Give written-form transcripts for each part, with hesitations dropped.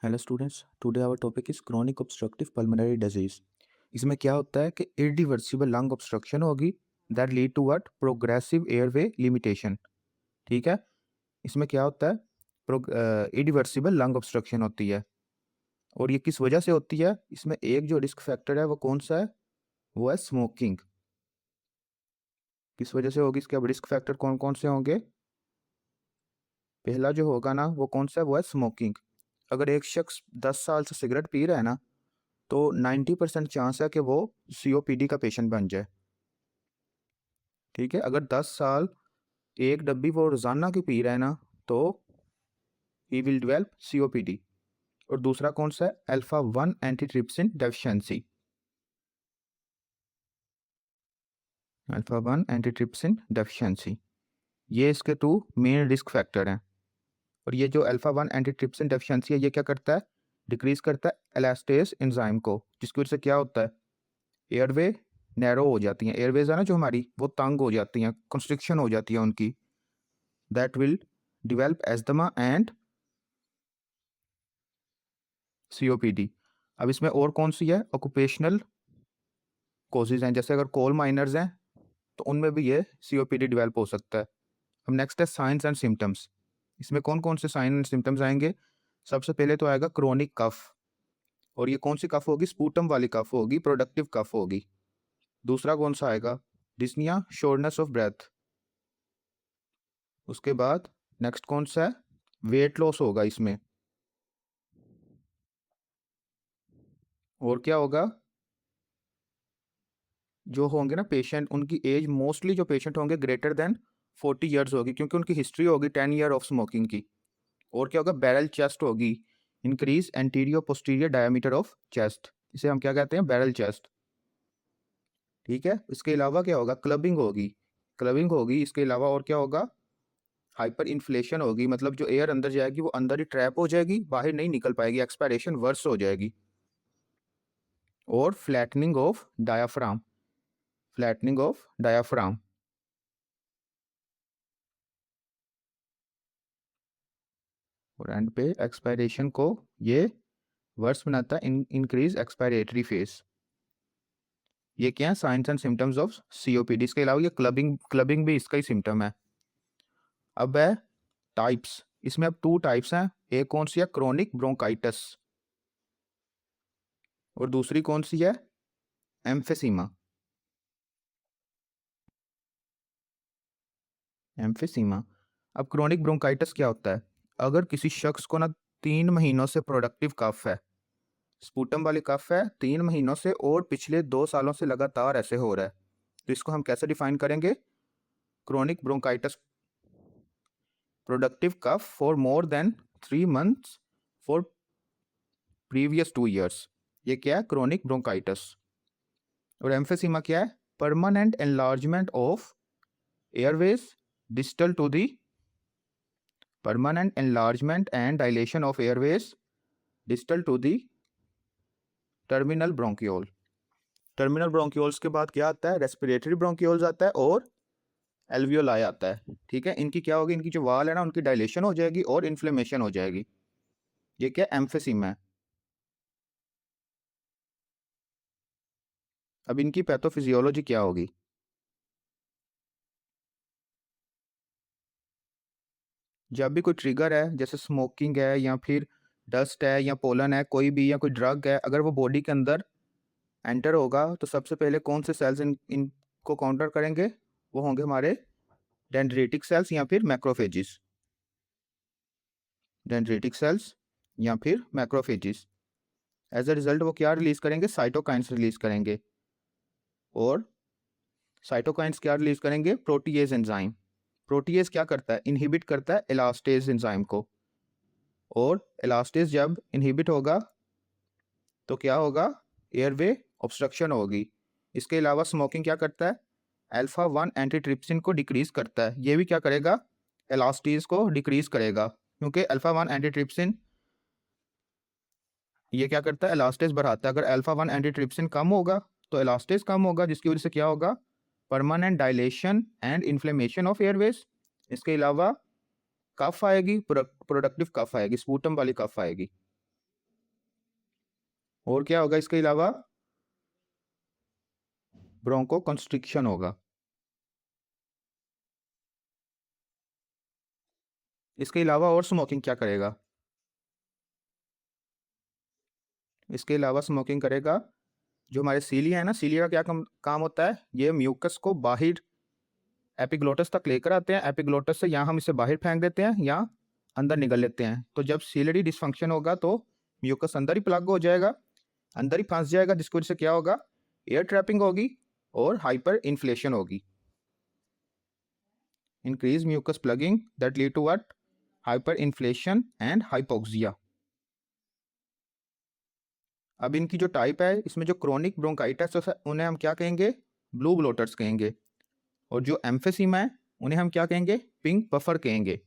Hello students, today our topic is chronic obstructive pulmonary disease. इसमें क्या होता है कि इरिवर्सिबल लंग ऑब्स्ट्रक्शन होगी that lead to what progressive airway limitation. ठीक है, इसमें क्या होता है इरिवर्सिबल लंग ऑब्स्ट्रक्शन होती है और ये किस वजह से होती है। इसमें एक जो रिस्क फैक्टर है वो कौन सा है, वो है स्मोकिंग। किस वजह से होगी, इसके अब रिस्क फैक्टर कौन कौन से होंगे। पहला जो होगा ना वो कौन सा है, वो है स्मोकिंग। अगर एक शख्स 10 साल से सिगरेट पी रहा है ना तो 90% चांस है कि वो सीओपीडी का पेशेंट बन जाए। ठीक है, अगर 10 साल एक डब्बी वो रोजाना की पी रहा है ना तो ही विल डेवलप सीओपीडी। और दूसरा कौन सा है, alpha 1 antitrypsin deficiency. Alpha 1 antitrypsin deficiency, ये इसके टू मेन रिस्क फैक्टर हैं। और ये जो अल्फा 1 एंटीट्रिप्सिन डेफिशिएंसी है ये क्या करता है, डिक्रीज करता है एलास्टेज एंजाइम को, जिसकी वजह से क्या होता है, एयरवे नैरो हो जाती हैं। एयरवेज है ना जो हमारी, वो तंग हो जाती हैं, कंस्ट्रिक्शन हो जाती है उनकी। That will develop asthma and COPD. अब इसमें और कौन सी है, ऑक्यूपेशनल कोजेज हैं, जैसे अगर कोल माइनर्स हैं तो उनमें भी ये सीओपीडी डेवलप हो सकता है। अब नेक्स्ट है साइंस एंड सिम्टम्स। इसमें कौन कौन से साइन एंड सिम्टम्स आएंगे। सबसे पहले तो आएगा क्रोनिक कफ, और ये कौन सी कफ होगी, स्पूटम वाली कफ होगी, प्रोडक्टिव कफ होगी। दूसरा कौन सा आएगा, डिस्निया, शोर्टनेस ऑफ ब्रेथ। उसके बाद नेक्स्ट कौन सा है, वेट लॉस होगा इसमें। और क्या होगा, जो होंगे ना पेशेंट, उनकी एज मोस्टली जो पेशेंट होंगे ग्रेटर देन 40 ईयर्स होगी, क्योंकि उनकी हिस्ट्री होगी 10 ईयर ऑफ स्मोकिंग की। और क्या होगा, बैरल चेस्ट होगी, increase anterior posterior diameter of chest, इसे हम क्या कहते हैं, बैरल चेस्ट। ठीक है, इसके अलावा क्या होगा, क्लबिंग होगी। इसके अलावा और क्या होगा, हाइपर इन्फ्लेशन होगी, मतलब जो एयर अंदर जाएगी वो अंदर ही ट्रैप हो जाएगी, बाहर नहीं निकल पाएगी, एक्सपायरेशन वर्स हो जाएगी। और फ्लैटनिंग ऑफ डायाफ्राम। और एंड पे एक्सपायरेशन को ये वर्स बनाता है, इंक्रीज एक्सपायरेटरी फेस। ये क्या है, science and symptoms of COPD. इसके अलावा ये क्लबिंग भी इसका ही सिम्टम है। अब है टाइप्स, इसमें अब 2 टाइप्स हैं। एक कौन सी है, क्रोनिक ब्रोंकाइटिस, और दूसरी कौन सी है, एम्फेसीमा। एम्फेसीमा। अब क्रोनिक ब्रोंकाइटिस क्या होता है, अगर किसी शख्स को ना 3 महीनों से प्रोडक्टिव कफ है, स्पूटम वाली कफ है 3 महीनों से, और पिछले 2 सालों से लगातार ऐसे हो रहा है, तो इसको हम कैसे डिफाइन करेंगे, chronic bronchitis productive cough for more than 3 months for previous 2 years. ये क्या है, क्रोनिक ब्रोंकाइटिस। और एम्फेसीमा क्या है, permanent enlargement of airways distal to the permanent enlargement and dilation of airways distal to the terminal bronchiole। Terminal bronchioles के बाद क्या आता है, रेस्पिरेटरी ब्रोंक्यूल्स आता है और एल्वियोलाई आता है। ठीक है, इनकी क्या होगी, इनकी जो वाल है ना उनकी डायलेशन हो जाएगी और इन्फ्लेमेशन हो जाएगी। ये क्या एम्फेसीमा है। अब इनकी पैथोफिजियोलॉजी क्या होगी, जब भी कोई ट्रिगर है, जैसे स्मोकिंग है या फिर डस्ट है या पोलन है, कोई भी, या कोई ड्रग है, अगर वो बॉडी के अंदर एंटर होगा तो सबसे पहले कौन से सेल्स इनको काउंटर करेंगे, वो होंगे हमारे डेंड्रेटिक सेल्स या फिर मैक्रोफेजिस। डेंड्रेटिक सेल्स या फिर मैक्रोफेजिस। एज अ रिजल्ट वो क्या रिलीज करेंगे, साइटोकाइंस रिलीज करेंगे। और साइटोकाइंस क्या रिलीज करेंगे, प्रोटीएज एंजाइम। प्रोटीएज क्या करता है, इनहिबिट करता है एलास्टेज एंजाइम को। और एलास्टेज जब इनहिबिट होगा तो क्या होगा, एयरवे ऑब्स्ट्रक्शन होगी। इसके अलावा स्मोकिंग क्या करता है, अल्फा 1 एंटीट्रिप्सिन को डिक्रीज करता है, ये भी क्या करेगा, एलास्टेज को डिक्रीज करेगा, क्योंकि अल्फा 1 एंटीट्रिप्सिन ये क्या करता है, एलास्टेज बढ़ाता है। अगर अल्फा 1 एंटीट्रिप्सिन कम होगा तो एलास्टेज कम होगा, जिसकी वजह से क्या होगा, permanent dilation and inflammation of Airways. इसके अलावा कफ आएगी, प्रोडक्टिव कफ आएगी, स्पूटम वाली कफ आएगी। और क्या होगा इसके अलावा? ब्रोंको कंस्ट्रिक्शन होगा। इसके अलावा और स्मोकिंग क्या करेगा? इसके अलावा स्मोकिंग करेगा, जो हमारे सीलिया है ना, सीलिया का क्या काम होता है? ये म्यूकस को बाहर एपिग्लोटस तक लेकर आते हैं, एपिग्लोटस से यहाँ हम इसे बाहर फेंक देते हैं या अंदर निगल लेते हैं। तो जब सीलियरी डिसफंक्शन होगा तो म्यूकस अंदर ही प्लग हो जाएगा, अंदर ही फंस जाएगा, जिसकी वजह से क्या होगा? एयर ट्रैपिंग होगी और हाइपर इन्फ्लेशन होगी। Increase mucus plugging that lead to what? Hyperinflation and hypoxia. अब इनकी जो टाइप है, इसमें जो क्रोनिक ब्रोंकाइटिस है उन्हें हम क्या कहेंगे? ब्लू ब्लोटर्स कहेंगे। और जो एम्फेसीमा है उन्हें हम क्या कहेंगे? पिंक पफर कहेंगे।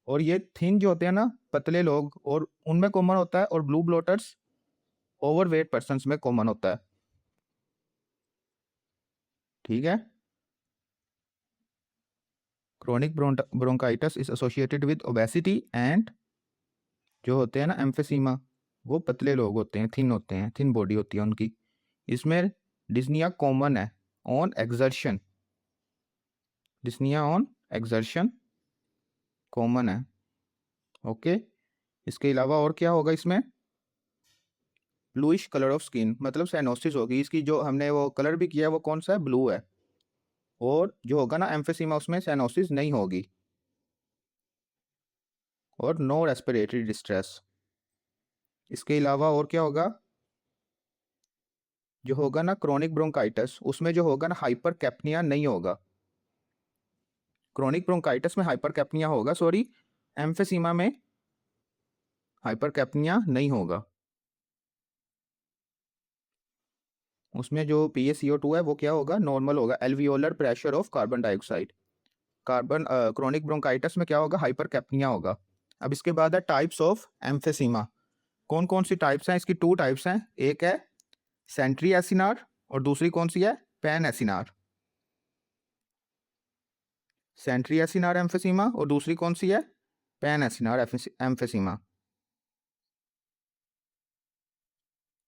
और ये थिन जो होते हैं ना, पतले लोग, और उनमें कॉमन होता है, और ब्लू ब्लोटर्स ओवरवेट पर्सन्स में कॉमन होता है। ठीक है। Chronic bronchitis is associated with obesity and जो होते हैं ना एम्फेसीमा, वो पतले लोग होते हैं, थिन होते हैं, थिन बॉडी होती है उनकी। इसमें डिस्निया कॉमन है on exertion, dyspnoea on exertion common है। ओके। इसके अलावा और क्या होगा इसमें? ब्लूइश कलर ऑफ स्किन, मतलब साइनोसिस होगी इसकी। जो हमने वो कलर भी किया है वो कौन सा है? ब्लू है। और जो होगा ना एम्फेसीमा, उसमें साइनोसिस नहीं होगी। और नो रेस्पिरेटरी डिस्ट्रेस। इसके अलावा और क्या होगा? जो होगा ना क्रोनिक ब्रोंकाइटिस, उसमें जो होगा ना हाइपर कैप्निया नहीं होगा। क्रोनिक ब्रोंकाइटिस में हाइपर कैप्निया होगा, सॉरी, एम्फेसीमा में हाइपर कैप्निया नहीं होगा। उसमें जो PaCO2 है वो क्या होगा? नॉर्मल होगा। Alveolar pressure of carbon dioxide. Chronic bronchitis में क्या होगा? हाइपर कैप्निया होगा। अब इसके बाद है टाइप्स ऑफ एम्फेसीमा। कौन कौन सी टाइप्स हैं इसकी? 2 टाइप्स हैं। एक है सेंट्री एसिनार और दूसरी कौन सी है? Panacinar. Centriacinar emphysema और दूसरी कौन सी है? Panacinar emphysema.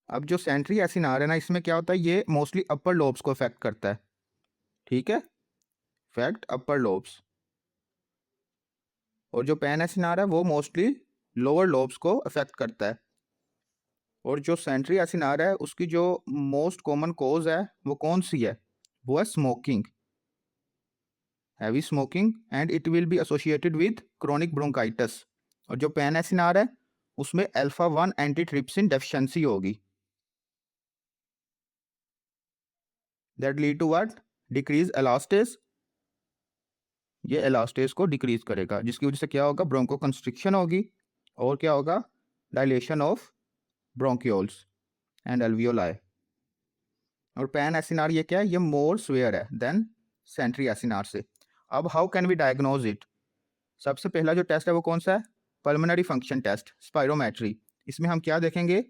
अब जो सेंट्री एसिनार है ना, इसमें क्या होता है? ये मोस्टली अपर लोब्स को अफेक्ट करता है। ठीक है, इफेक्ट अपर लोब्स। और जो पैन एसिनार है वो मोस्टली लोअर लोब्स को अफेक्ट करता है। और जो सेंट्री एसिनार है उसकी जो मोस्ट कॉमन कॉज है वो कौन सी है? वो है smoking, heavy smoking, and it will be associated with chronic bronchitis. और जो पैन एसिनार है उसमें अल्फा 1 एंटीट्रिप्सिन डेफिशिएंसी होगी, that lead to what? Decrease elastase. ये एलास्टेस को डिक्रीज करेगा, जिसकी वजह से क्या होगा? ब्रोंको कंस्ट्रिक्शन होगी। और क्या होगा? Dilation of bronchioles and alveoli. और पैन एसिनार ये क्या है? ये मोर स्वेयर है देन सेंट्री एसिनार से। अब how can we diagnose it? सबसे पहला जो टेस्ट है वो कौन सा है? Pulmonary function test, spirometry. इसमें हम क्या देखेंगे?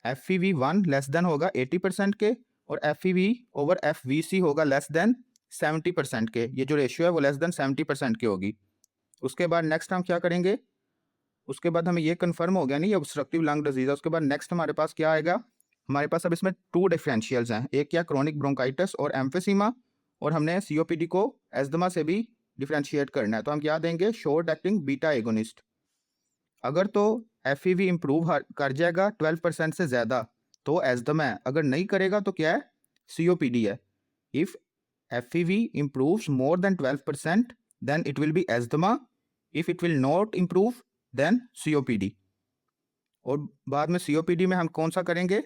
FEV1 लेस देन होगा 80% के, और FEV/FVC होगा लेस देन 70% के। ये जो रेशियो है वो लेस देन 70% की होगी। उसके बाद नेक्स्ट हम क्या करेंगे? उसके बाद हमें ये कंफर्म हो गया नहीं ये ऑब्स्ट्रक्टिव लंग डिजीज है। उसके बाद नेक्स्ट हमारे पास क्या आएगा? हमारे पास अब इसमें 2 डिफरेंशियल्स हैं, एक क्या? क्रोनिक ब्रोंकाइटिस और एम्फेसीमा। और हमने COPD को एस्थमा से भी डिफरेंशिएट करना है, तो हम क्या देंगे? Short acting beta agonist. अगर तो FEV इम्प्रूव कर जाएगा 12% से ज़्यादा तो एस्थमा है, अगर नहीं करेगा तो क्या है? COPD है। If FEV improves more than 12% then it will be asthma. If it will not improve then COPD. और बाद में COPD में हम कौन सा करेंगे?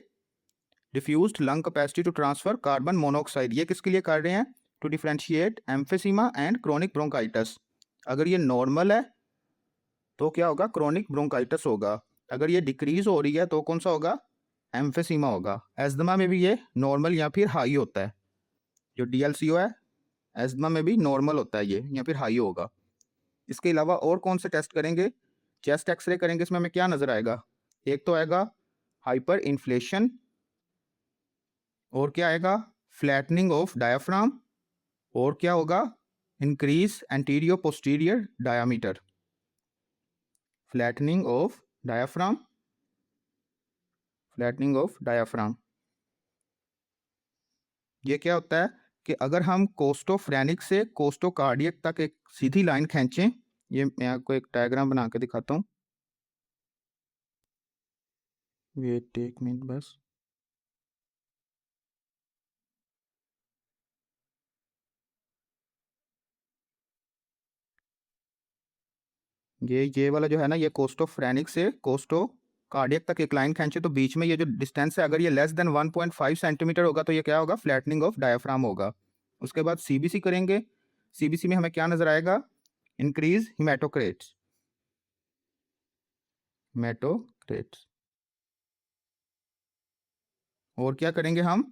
Diffused lung capacity to transfer carbon monoxide. ये किसके लिए कर रहे हैं? To differentiate emphysema and chronic bronchitis. अगर ये नॉर्मल है तो क्या होगा? क्रोनिक ब्रोंकाइटिस होगा। अगर ये डिक्रीज हो रही है तो कौन सा होगा? एम्फेसीमा होगा। एस्थमा में भी ये नॉर्मल या फिर हाई होता है। जो DLCO है एस्थमा में भी नॉर्मल होता है ये, या फिर हाई होगा। इसके अलावा और कौन से टेस्ट करेंगे? चेस्ट एक्सरे करेंगे। इसमें हमें क्या नजर आएगा? एक तो आएगा हाइपर इन्फ्लेशन, और क्या आएगा? फ्लैटनिंग ऑफ डायाफ्राम, और क्या होगा? Increase anteroposterior diameter. Flattening of diaphragm, flattening of diaphragm. ये क्या होता है कि अगर हम कोस्टोफ्रेनिक से कोस्टोकार्डियक तक एक सीधी लाइन खींचें, ये मैं आपको एक डायग्राम बना के दिखाता हूँ। वेट एक मिनट बस। ये वाला जो है ना, ये कोस्टोफ्रेनिक से कोस्टोकार्डियक तक एक लाइन खींचे तो बीच में ये जो डिस्टेंस है, अगर ये लेस देन 1.5 सेंटीमीटर होगा तो ये क्या होगा? फ्लैटनिंग ऑफ डायाफ्राम होगा। उसके बाद सीबीसी करेंगे। सीबीसी में हमें क्या नजर आएगा? इंक्रीज हिमेटोक्रेट्स। हिमेटोक्रेट्स। और क्या करेंगे हम?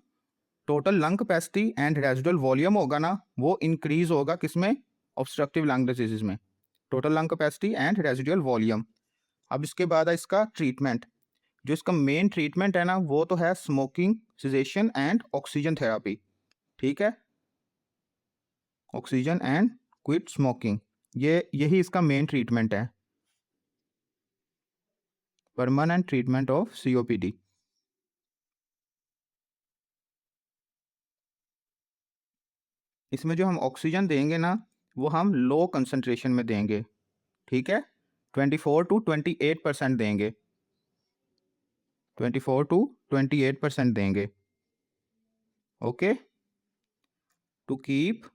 Total lung capacity and residual volume होगा ना, वो इंक्रीज होगा किसमें? ऑब्स्ट्रक्टिव लंग डिजीज में। Total lung capacity and residual volume. अब इसके बाद है इसका ट्रीटमेंट। जो इसका मेन ट्रीटमेंट है ना, वो तो है smoking caseation and oxygen therapy. ठीक है, ऑक्सीजन एंड क्विट स्मोकिंग, यही इसका मेन ट्रीटमेंट है। Permanent treatment of COPD. इसमें जो हम ऑक्सीजन देंगे ना, वो हम लो कंसंट्रेशन में देंगे। ठीक है, 24 to 28% देंगे। 24 to 28% देंगे। Okay, to keep.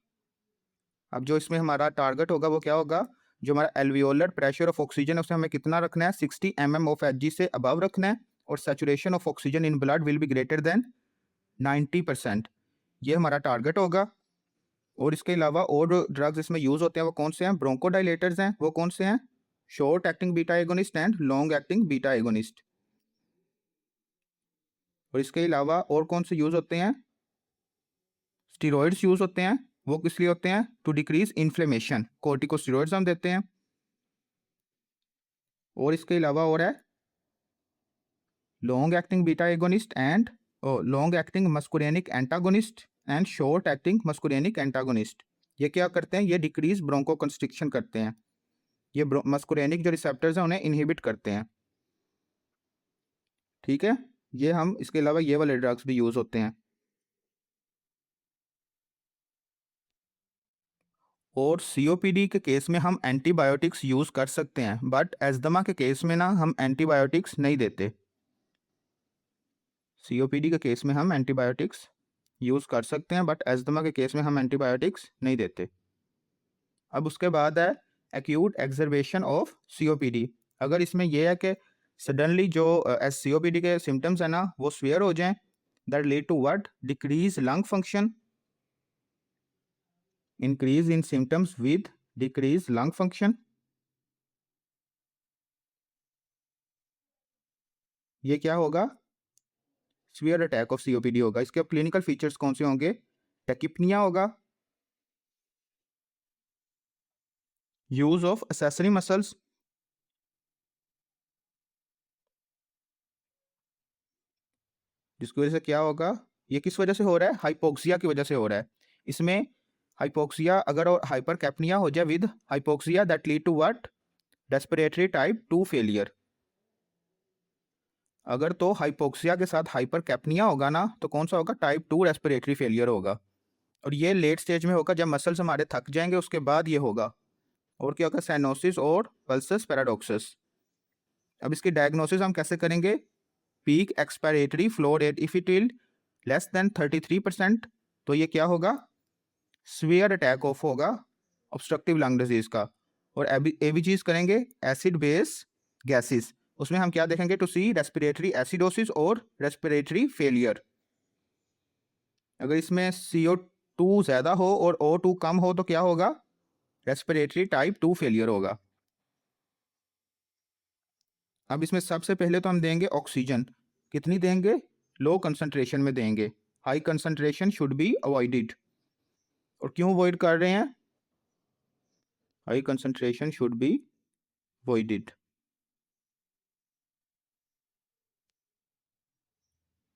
अब जो इसमें हमारा टारगेट होगा वो क्या होगा? जो हमारा एल्वियोलर प्रेशर ऑफ ऑक्सीजन है उसे हमें कितना रखना है? 60 mm ऑफ एच से अबव रखना है। और saturation of oxygen in blood will be greater than 90%। ये हमारा टारगेट होगा। और इसके अलावा और जो ड्रग्स इसमें यूज होते हैं वो कौन से हैं? ब्रोंकोडाइलेटर्स हैं। वो कौन से हैं? Short acting beta agonist and long acting beta agonist. और इसके अलावा और कौन से यूज होते हैं? स्टीरॉइड्स यूज होते हैं। वो किस लिए होते हैं? To decrease inflammation. कोर्टिकोस्टेरॉइड्स हम देते हैं। और इसके अलावा और है long acting beta agonist and long acting muscarinic antagonist and short acting muscarinic antagonist. ये क्या करते हैं? ये डिक्रीज ब्रोंको कंस्ट्रिक्शन करते हैं। ये मस्कुरेनिक जो रिसेप्टर्स हैं उन्हें इनहिबिट करते हैं। ठीक है, ये हम इसके अलावा ये वाले ड्रग्स भी यूज होते हैं। और सीओपीडी के केस में हम एंटीबायोटिक्स यूज कर सकते हैं, बट एस्थमा के केस में ना हम एंटीबायोटिक्स नहीं देते। सीओपीडी के केस में हम एंटीबायोटिक्स यूज कर सकते हैं, बट एस्थमा के केस में हम एंटीबायोटिक्स नहीं देते। अब उसके बाद है एक्यूट एक्सर्वेशन ऑफ सीओपीडी। अगर इसमें यह है कि सडनली जो सीओपीडी के सिम्टम्स है ना वो स्वेयर हो जाएं, that lead to what? Decrease lung function. Increase in symptoms with decrease lung function. ये क्या होगा? स्वियर अटैक ऑफ सीओपीडी होगा। इसके क्लिनिकल फीचर्स कौन से होंगे? टेकिपनिया होगा, यूज ऑफ एक्सेसरी मसल्स, जिसकी वजह से क्या होगा? ये किस वजह से हो रहा है? हाइपोक्सिया की वजह से हो रहा है। इसमें हाइपोक्सिया अगर और हाइपर कैपनिया हो जाए with hypoxia, that lead to what? Respiratory type 2 failure. अगर तो हाइपोक्सिया के साथ हाइपर कैपनिया होगा ना तो कौन सा होगा? टाइप 2 रेस्पिरेटरी फेलियर होगा। और ये लेट स्टेज में होगा, जब मसल्स हमारे थक जाएंगे उसके बाद ये होगा। और क्या होगा? साइनोसिस और पल्सस पैराडॉक्सिस। अब इसकी डायग्नोसिस हम कैसे करेंगे? Peak expiratory flow rate if it will less than 33%, तो ये क्या होगा? स्वियर अटैक ऑफ होगा, ऑब्स्ट्रक्टिव लंग डिजीज का। और एबीजीज करेंगे एसिड बेस गैसेस। उसमें हम क्या देखेंगे? टू सी रेस्पिरेटरी एसिडोसिस और रेस्पिरेटरी फेलियर। अगर इसमें CO2 ज़्यादा हो और O2 कम हो तो क्या होगा? रेस्पिरेटरी टाइप 2 फेलियर होगा। अब इसमें सबसे पहले तो हम देंगे ऑक्सीजन। कितनी देंगे? लो कंसंट्रेशन में देंगे। High concentration should be avoided. और क्यों अवॉइड कर रहे हैं? High concentration should be avoided.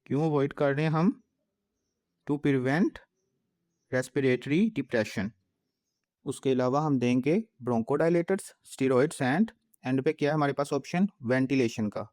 क्यों अवॉइड कर रहे हैं हम? To prevent respiratory depression. उसके अलावा हम देंगे ब्रोंकोडाइलेटर्स, स्टीरॉइड्स एंड पे क्या है हमारे पास ऑप्शन? वेंटिलेशन का।